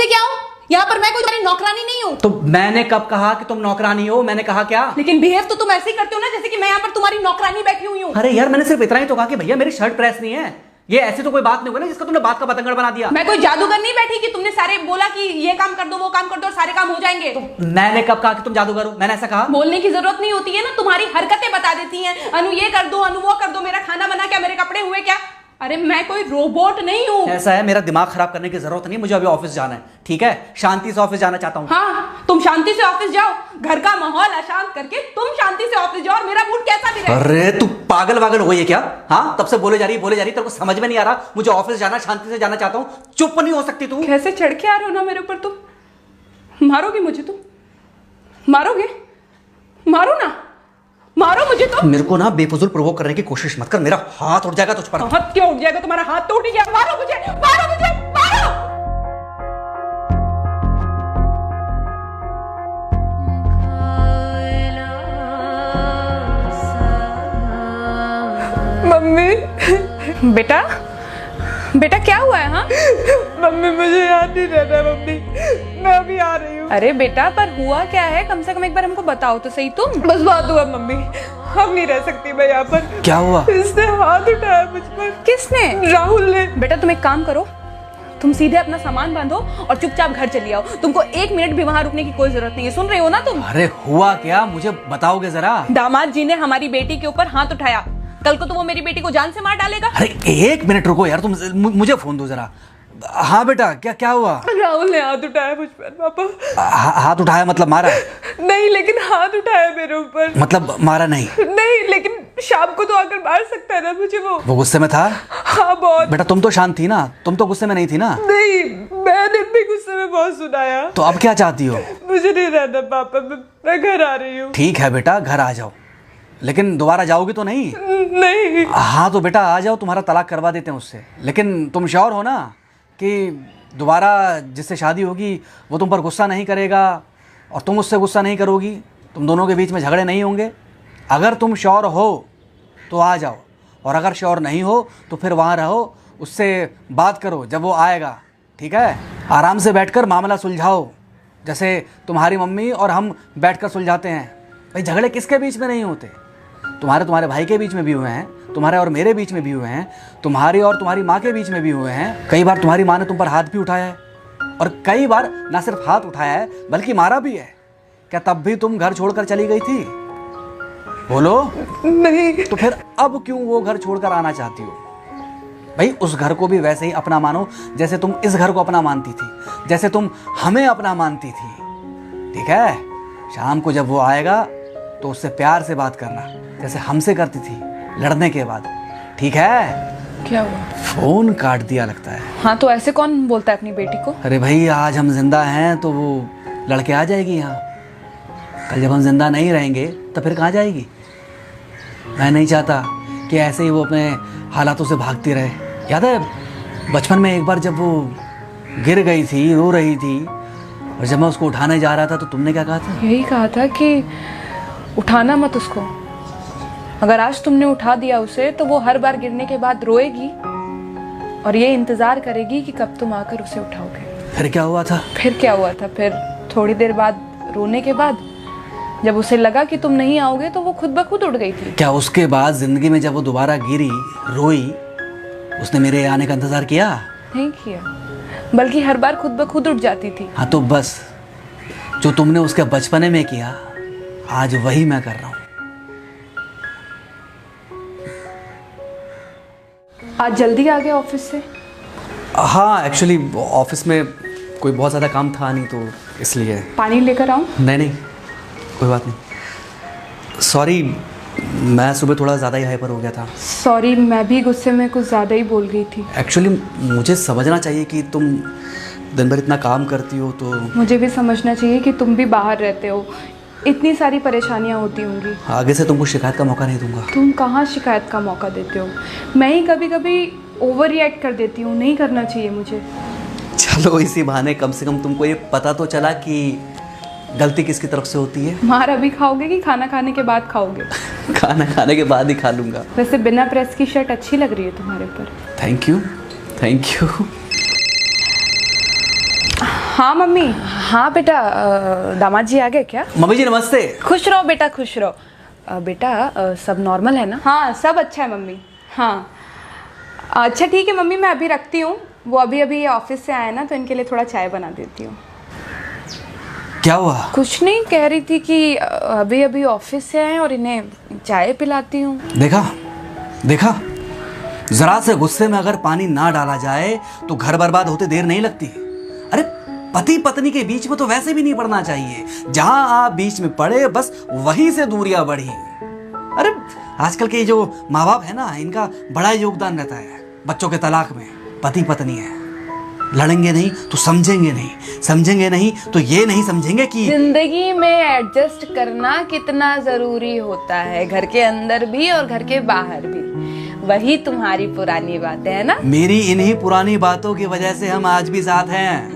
लेके आओ। यहाँ पर मैं कोई तुम्हारी नौकरानी नहीं हूँ। तो मैंने कब कहा कि तुम नौकरानी हो? मैंने कहा क्या? लेकिन बिहेव तो तुम ऐसे ही करते हो ना जैसे कि मैं यहाँ पर तुम्हारी नौकरानी बैठी हुई हूँ। अरे यार मैंने सिर्फ इतना ही तो कहा कि भैया मेरी शर्ट प्रेस नहीं है। ये ऐसी तो कोई बात नहीं हुई ना जिसका तुमने बात का बतंगड़ बना दिया। मैं कोई जादूगर नहीं बैठी कि तुमने सारे बोला कि ये काम कर दो वो काम कर दो और सारे काम हो जाएंगे। मैंने कब कहा कि तुम जादूगर हो? मैंने ऐसा कहा? बोलने की जरूरत नहीं होती है ना, तुम्हारी हरकतें बता देती हैं। अनु ये कर दो, अनु वो कर दो, मेरा खाना बना क्या, मेरे कपड़े हुए क्या। अरे मैं कोई रोबोट नहीं हूँ। ऐसा है, मेरा दिमाग खराब करने की जरूरत नहीं, मुझे अभी ऑफिस जाना है। ठीक है, शांति से ऑफिस जाना चाहता हूँ। हाँ तुम शांति से ऑफिस जाओ, घर का माहौल अशांत करके तुम शांति से ऑफिस जाओ और मेरा मूड कैसा भी रहे। अरे तू पागल वागल हो गई है क्या? हाँ तब से बोले जा रही तेरे को समझ में नहीं आ रहा? मुझे ऑफिस जाना, शांति से जाना चाहता हूँ। चुप नहीं हो सकती तू? कैसे चढ़ के आ रहे हो ना मेरे ऊपर। तुम मारोगे मुझे? तुम मारोगे? मारो ना, मारो मुझे। तो मेरे को ना बेफजूल प्रोवोक करने की कोशिश मत कर, मेरा हाथ उठ जाएगा तुझ पर। हाथ क्यों उठ जाएगा? तुम्हारा हाथ तो उठ गया। मारो मुझे, मारो मुझे, मारो। मम्मी। बेटा बेटा क्या हुआ है? हाँ मम्मी मुझे याद नहीं रहता मम्मी, मैं अभी आ रही हूँ। अरे बेटा पर हुआ क्या है? कम से कम एक बार हमको बताओ तो सही। तुम बस बात हुआ मम्मी, अब नहीं रह सकती मैं यहाँ पर। क्या हुआ? इसने हाथ उठाया मुझ पर। किसने? राहुल ने। बेटा तुम एक काम करो, तुम सीधे अपना सामान बांधो और चुपचाप घर चली आओ। तुमको एक मिनट भी वहां रुकने की कोई जरूरत नहीं है। सुन रहे हो ना तुम? अरे हुआ क्या, मुझे बताओगे जरा? दामाद जी ने हमारी बेटी के ऊपर हाथ उठाया। कल को तो वो मेरी बेटी को जान से मार डालेगा। अरे एक मिनट रुको यार, तुम मुझे फोन दो जरा। हाँ बेटा क्या हुआ? राहुल ने हाथ उठाया मुझ पर पापा। हाथ उठाया मतलब मारा? नहीं लेकिन हाथ उठाया मेरे ऊपर। मतलब मारा नहीं? नहीं लेकिन शाम को तो आकर मार सकता है ना मुझे। वो गुस्से में था? हाँ बहुत। बेटा तुम तो शांत थी ना, तुम तो गुस्से में नहीं थी ना? नहीं मैंने भी गुस्से में बहुत सुनाया। तो अब क्या चाहती हो? मुझे नहीं रहना पापा, मैं घर आ रही हूँ। ठीक है बेटा घर आ जाओ, लेकिन दोबारा जाओगी तो नहीं? नहीं। हाँ तो बेटा आ जाओ, तुम्हारा तलाक करवा देते हैं उससे। लेकिन तुम श्योर हो ना कि दोबारा जिससे शादी होगी वो तुम पर गुस्सा नहीं करेगा और तुम उससे गुस्सा नहीं करोगी, तुम दोनों के बीच में झगड़े नहीं होंगे? अगर तुम श्योर हो तो आ जाओ, और अगर श्योर नहीं हो तो फिर वहाँ रहो, उससे बात करो जब वो आएगा। ठीक है, आराम से बैठकर मामला सुलझाओ, जैसे तुम्हारी मम्मी और हम बैठकर सुलझाते हैं। भाई झगड़े किसके बीच में नहीं होते? तुम्हारे भाई के बीच में भी हुए हैं, तुम्हारे और मेरे बीच में भी हुए हैं, तुम्हारी और तुम्हारी माँ के बीच में भी हुए हैं। कई बार तुम्हारी माँ ने तुम पर हाथ भी उठाया है, और कई बार ना सिर्फ हाथ उठाया है बल्कि मारा भी है। क्या तब भी तुम घर छोड़कर चली गई थी? बोलो। नहीं। तो फिर अब क्यों वो घर छोड़कर आना चाहती हो? भाई उस घर को भी वैसे ही अपना मानो जैसे तुम इस घर को अपना मानती थी, जैसे तुम हमें अपना मानती थी। ठीक है, शाम को जब वो आएगा तो उससे प्यार से बात करना, जैसे हमसे करती थी लड़ने के बाद। ठीक है? क्या हुआ? फोन काट दिया लगता है। हाँ तो ऐसे कौन बोलता है अपनी बेटी को? अरे भाई आज हम जिंदा हैं तो वो लड़के आ जाएगी यहाँ, कल जब हम जिंदा नहीं रहेंगे तो फिर कहाँ जाएगी? मैं नहीं चाहता कि ऐसे ही वो अपने हालातों से भागती रहे। याद है बचपन में एक बार जब वो गिर गई थी, रो रही थी, और जब मैं उसको उठाने जा रहा था तो तुमने क्या कहा था? यही कहा था कि उठाना मत उसको। अगर आज तुमने उठा दिया उसे तो वो हर बार गिरने के बाद रोएगी और ये इंतजार करेगी कि कब तुम आकर उसे उठाओगे। फिर क्या हुआ था? फिर क्या हुआ था? फिर थोड़ी देर बाद रोने के बाद जब उसे लगा कि तुम नहीं आओगे तो वो खुद ब खुद उठ गई थी। क्या उसके बाद जिंदगी में जब वो दोबारा गिरी, रोई, उसने मेरे आने का इंतजार किया? नहीं किया, बल्कि हर बार खुद ब खुद उठ जाती थी। हाँ तो बस जो तुमने उसके बचपने में किया आज वही मैं कर रहा हूँ। आज जल्दी आ गए ऑफिस से? हाँ एक्चुअली ऑफिस में कोई बहुत ज़्यादा काम था नहीं तो इसलिए। पानी लेकर आऊँ? नहीं कोई बात नहीं, सॉरी मैं सुबह थोड़ा ज़्यादा ही हाइपर हो गया था। सॉरी, मैं भी गुस्से में कुछ ज़्यादा ही बोल गई थी। एक्चुअली मुझे समझना चाहिए कि तुम दिन भर इतना काम करती हो तो मुझे भी समझना चाहिए कि तुम भी बाहर रहते हो, इतनी सारी परेशानियां होती होंगी। आगे से तुमको शिकायत का मौका नहीं दूंगा। तुम कहाँ शिकायत का मौका देते हो? मैं ही कभी कभी ओवर रिएक्ट कर देती हूँ, नहीं करना चाहिए मुझे। चलो इसी बहाने कम से कम तुमको ये पता तो चला कि गलती किसकी तरफ से होती है। मार अभी खाओगे कि खाना खाने के बाद खाओगे? खाना खाने के बाद ही खा लूँगा। वैसे बिना प्रेस की शर्ट अच्छी लग रही है तुम्हारे पर। Thank you. हाँ मम्मी। हाँ बेटा, दामाद जी आ गए क्या? मम्मी जी नमस्ते। खुश रहो बेटा, खुश रहो। बेटा सब नॉर्मल है ना? हाँ सब अच्छा है मम्मी। हाँ अच्छा ठीक है मम्मी, मैं अभी रखती हूँ। वो अभी अभी ऑफिस से आए ना, तो इनके लिए थोड़ा चाय बना देती हूँ। क्या हुआ? कुछ नहीं, कह रही थी कि अभी अभी ऑफिस से आए और इन्हें चाय पिलाती हूँ। देखा देखा, जरा से गुस्से में अगर पानी ना डाला जाए तो घर बर्बाद होते देर नहीं लगती। अरे पति पत्नी के बीच में तो वैसे भी नहीं पड़ना चाहिए। जहां आप बीच में पड़े बस वहीं से दूरियां बढ़ी। अरे आजकल के जो माँ बाप है ना, इनका बड़ा योगदान रहता है बच्चों के तलाक में। पति पत्नी है, लड़ेंगे नहीं तो समझेंगे नहीं, समझेंगे नहीं तो ये नहीं समझेंगे कि जिंदगी में एडजस्ट करना कितना जरूरी होता है, घर के अंदर भी और घर के बाहर भी। वही तुम्हारी पुरानी बातें है ना। मेरी इन्हीं पुरानी बातों की वजह से हम आज भी साथ हैं।